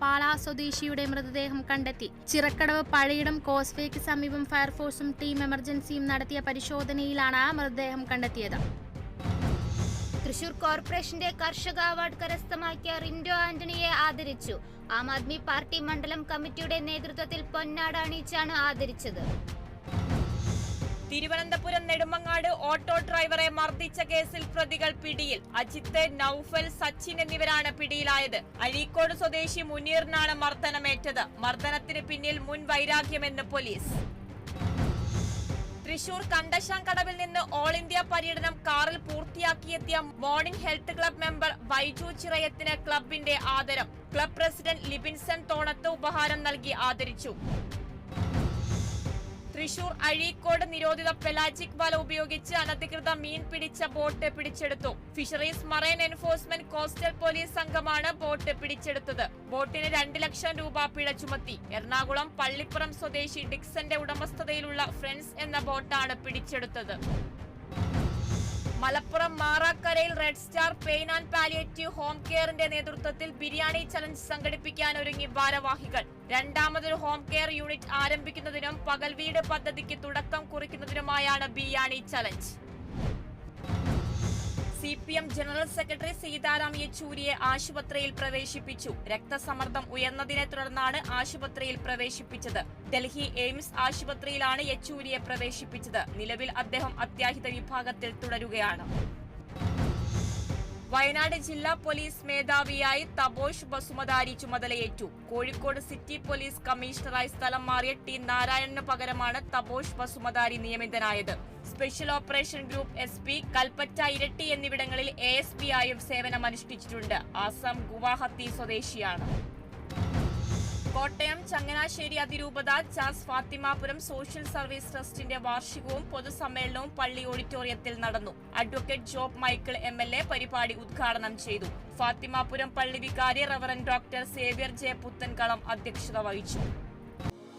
പാള സ്വദേശിയുടെ മൃതദേഹം കണ്ടെത്തി. ചിറക്കടവ് പഴയിടം കോസ്വേക്ക് സമീപം ഫയർഫോഴ്സും ടീം എമർജൻസിയും നടത്തിയ പരിശോധനയിലാണ് മൃതദേഹം കണ്ടെത്തിയത്. തൃശൂർ കോർപ്പറേഷന്റെ കർഷക അവാർഡ് കരസ്ഥമാക്കിയ റിൻഡോ ആന്റണിയെ ആദരിച്ചു. ആം ആദ്മി പാർട്ടി മണ്ഡലം കമ്മിറ്റിയുടെ നേതൃത്വത്തിൽ പൊന്നാട അണിയിച്ചാണ് ആദരിച്ചത്. തിരുവനന്തപുരം നെടുമങ്ങാട് ഓട്ടോ ഡ്രൈവറെ മർദ്ദിച്ച കേസിൽ പ്രതികൾ പിടിയിൽ. അജിത്ത്, നൌഫൽ, സച്ചിൻ എന്നിവരാണ് പിടിയിലായത്. അഴീക്കോട് സ്വദേശി മുനീറിനാണ് മർദ്ദനമേറ്റത്. മർദ്ദനത്തിന് പിന്നിൽ മുൻ വൈരാഗ്യമെന്ന് പോലീസ്. തൃശൂർ കണ്ടശാങ്കടവിൽ നിന്ന് ഓൾ ഇന്ത്യ പര്യടനം കാറിൽ പൂർത്തിയാക്കിയെത്തിയ morning health club member Baiju ചിറയത്തിന് ക്ലബിന്റെ ആദരം. ക്ലബ് പ്രസിഡന്റ് ലിബിൻസൺ തോണത്ത് ഉപഹാരം നൽകി ആദരിച്ചു. തൃശൂർ അഴീക്കോട് നിരോധിത പെലാജിക് വല ഉപയോഗിച്ച് അനധികൃത മീൻ പിടിച്ച ബോട്ട് പിടിച്ചെടുത്തു. Fisheries marine enforcement coastal police സംഘമാണ് ബോട്ട് പിടിച്ചെടുത്തത്. ബോട്ടിന് 2 ലക്ഷം രൂപ പിഴ ചുമത്തി. എറണാകുളം പള്ളിപ്പുറം സ്വദേശി ഡിക്സന്റെ ഉടമസ്ഥതയിലുള്ള ഫ്രണ്ട്സ് എന്ന ബോട്ടാണ് പിടിച്ചെടുത്തത്. മലപ്പുറം മാറാക്കരയിൽ red star pain and palliative home കെയറിന്റെ നേതൃത്വത്തിൽ ബിരിയാണി ചലഞ്ച് സംഘടിപ്പിക്കാനൊരുങ്ങി ഭാരവാഹികൾ. രണ്ടാമതൊരു ഹോം കെയർ യൂണിറ്റ് ആരംഭിക്കുന്നതിനും പകൽ വീട് പദ്ധതിക്ക് തുടക്കം കുറിക്കുന്നതിനുമായാണ് biryani challenge. CPM general secretary Sitaram യെച്ചൂരിയെ ആശുപത്രിയിൽ പ്രവേശിപ്പിച്ചു. രക്തസമ്മർദ്ദം ഉയർന്നതിനെ തുടർന്നാണ് ആശുപത്രിയിൽ പ്രവേശിപ്പിച്ചത്. ഡൽഹി എയിംസ് ആശുപത്രിയിലാണ് യെച്ചൂരിയെ പ്രവേശിപ്പിച്ചത്. നിലവിൽ അദ്ദേഹം അത്യാഹിത വിഭാഗത്തിൽ തുടരുകയാണ്. വയനാട് ജില്ലാ പോലീസ് മേധാവിയായി തപോഷ് ബസുമതാരി ചുമതലയേറ്റു. കോഴിക്കോട് സിറ്റി പോലീസ് കമ്മീഷണറായി സ്ഥലം മാറിയ ടി നാരായണന് പകരമാണ് തപോഷ് ബസുമതാരി നിയമിതനായത്. Special operation group SP, Kalpetta, Iritty എന്നിവിടങ്ങളിൽ ASP ആയും സേവനമനുഷ്ഠിച്ചിട്ടുണ്ട്. ആസാം ഗുവാഹത്തി സ്വദേശിയാണ്. കോട്ടയം ചങ്ങനാശ്ശേരി അതിരൂപത ചാസ് ഫാത്തിമാപുരം സോഷ്യൽ സർവീസ് ട്രസ്റ്റിന്റെ വാർഷികവും പൊതുസമ്മേളനവും പള്ളി ഓഡിറ്റോറിയത്തിൽ നടന്നു. അഡ്വക്കേറ്റ് ജോബ് മൈക്കിൾ MLA പരിപാടി ഉദ്ഘാടനം ചെയ്തു. ഫാത്തിമാപുരം പള്ളി വികാരി reverend doctor Xavier J. Puthenkalam അധ്യക്ഷത വഹിച്ചു.